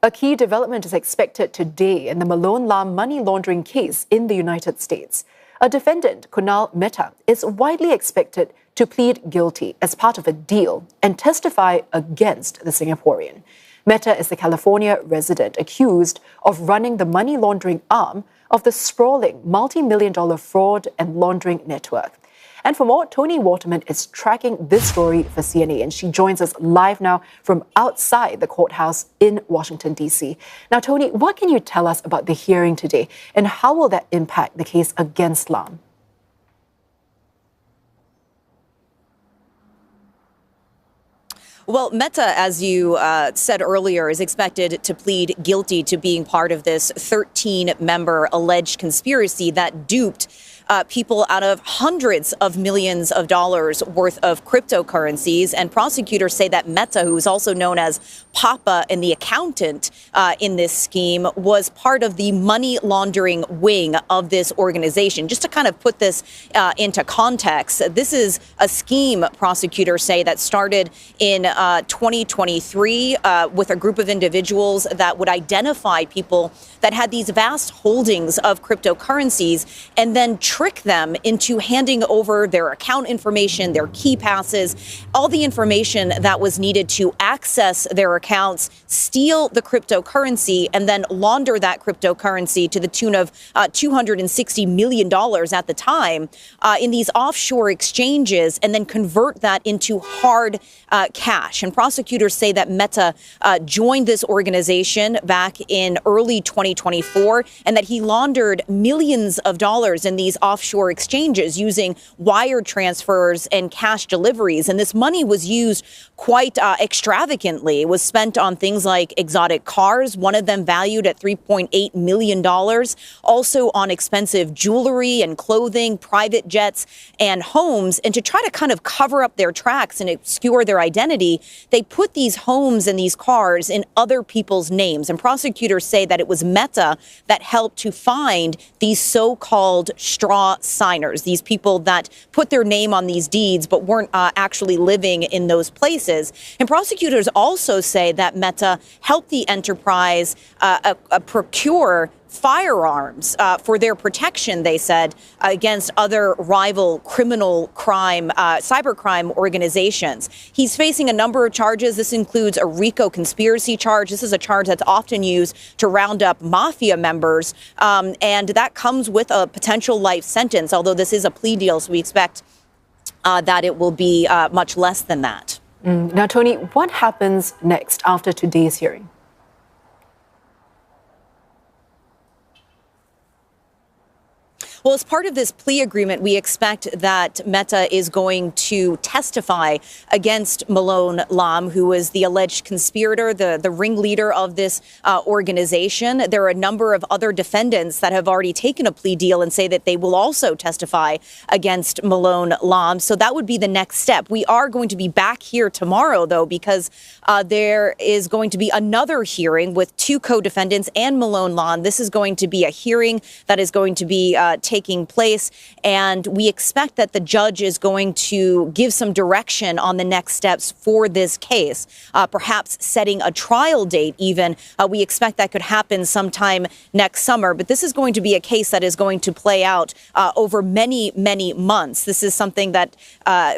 A key development is expected today in the Malone Lam money laundering case in the United States. A defendant, Kunal Mehta, is widely expected to plead guilty as part of a deal and testify against the Singaporean. Mehta is the California resident accused of running the money laundering arm of the sprawling multi-million-dollar fraud and laundering network. And for more, Toni Waterman is tracking this story for CNA, and she joins us live now from outside the courthouse in Washington, D.C. Now, Toni, what can you tell us about the hearing today, and how will that impact the case against Lam? Well, Mehta, as you said earlier, is expected to plead guilty to being part of this 13-member alleged conspiracy that duped people out of hundreds of millions of dollars worth of cryptocurrencies. And prosecutors say that Mehta, who is also known as Papa and the accountant in this scheme, was part of the money laundering wing of this organization. Just to kind of put this into context, this is a scheme, prosecutors say, that started in 2023 with a group of individuals that would identify people that had these vast holdings of cryptocurrencies and then trick them into handing over their account information, their key passes, all the information that was needed to access their accounts, steal the cryptocurrency, and then launder that cryptocurrency to the tune of $260 million at the time in these offshore exchanges, and then convert that into hard cash. And prosecutors say that Mehta joined this organization back in early 2024, and that he laundered millions of dollars in these offshore exchanges using wire transfers and cash deliveries. And this money was used quite extravagantly. It was spent on things like exotic cars, one of them valued at $3.8 million, also on expensive jewelry and clothing, private jets and homes. And to try to kind of cover up their tracks and obscure their identity, they put these homes and these cars in other people's names. And prosecutors say that it was Mehta that helped to find these so-called straw signers, these people that put their name on these deeds but weren't actually living in those places. And prosecutors also say that Mehta helped the enterprise procure firearms for their protection, they said, against other rival criminal crime, cybercrime organizations. He's facing a number of charges. This includes a RICO conspiracy charge. This is a charge that's often used to round up mafia members, and that comes with a potential life sentence, although this is a plea deal, so we expect that it will be much less than that. Now, Toni, what happens next after today's hearing? Well, as part of this plea agreement, we expect that Mehta is going to testify against Malone Lam, who is the alleged conspirator, the ringleader of this organization. There are a number of other defendants that have already taken a plea deal and say that they will also testify against Malone Lam. So that would be the next step. We are going to be back here tomorrow, though, because there is going to be another hearing with two co-defendants and Malone Lam. This is going to be a hearing that is going to be taking place, and we expect that the judge is going to give some direction on the next steps for this case, perhaps setting a trial date even. We expect that could happen sometime next summer, but this is going to be a case that is going to play out over many, many months. This is something that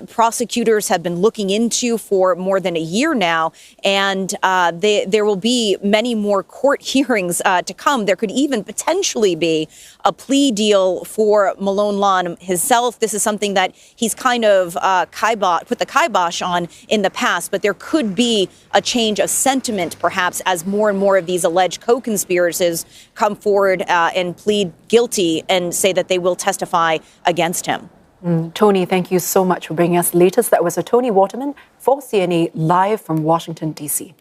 prosecutors have been looking into for more than a year now, and there will be many more court hearings to come. There could even potentially be a plea deal for Malone Lam himself. This is something that he's kind of put the kibosh on in the past, but there could be a change of sentiment, perhaps, as more and more of these alleged co-conspirators come forward and plead guilty and say that they will testify against him. Toni, thank you so much for bringing us the latest. That was Toni Waterman for CNA live from Washington, D.C.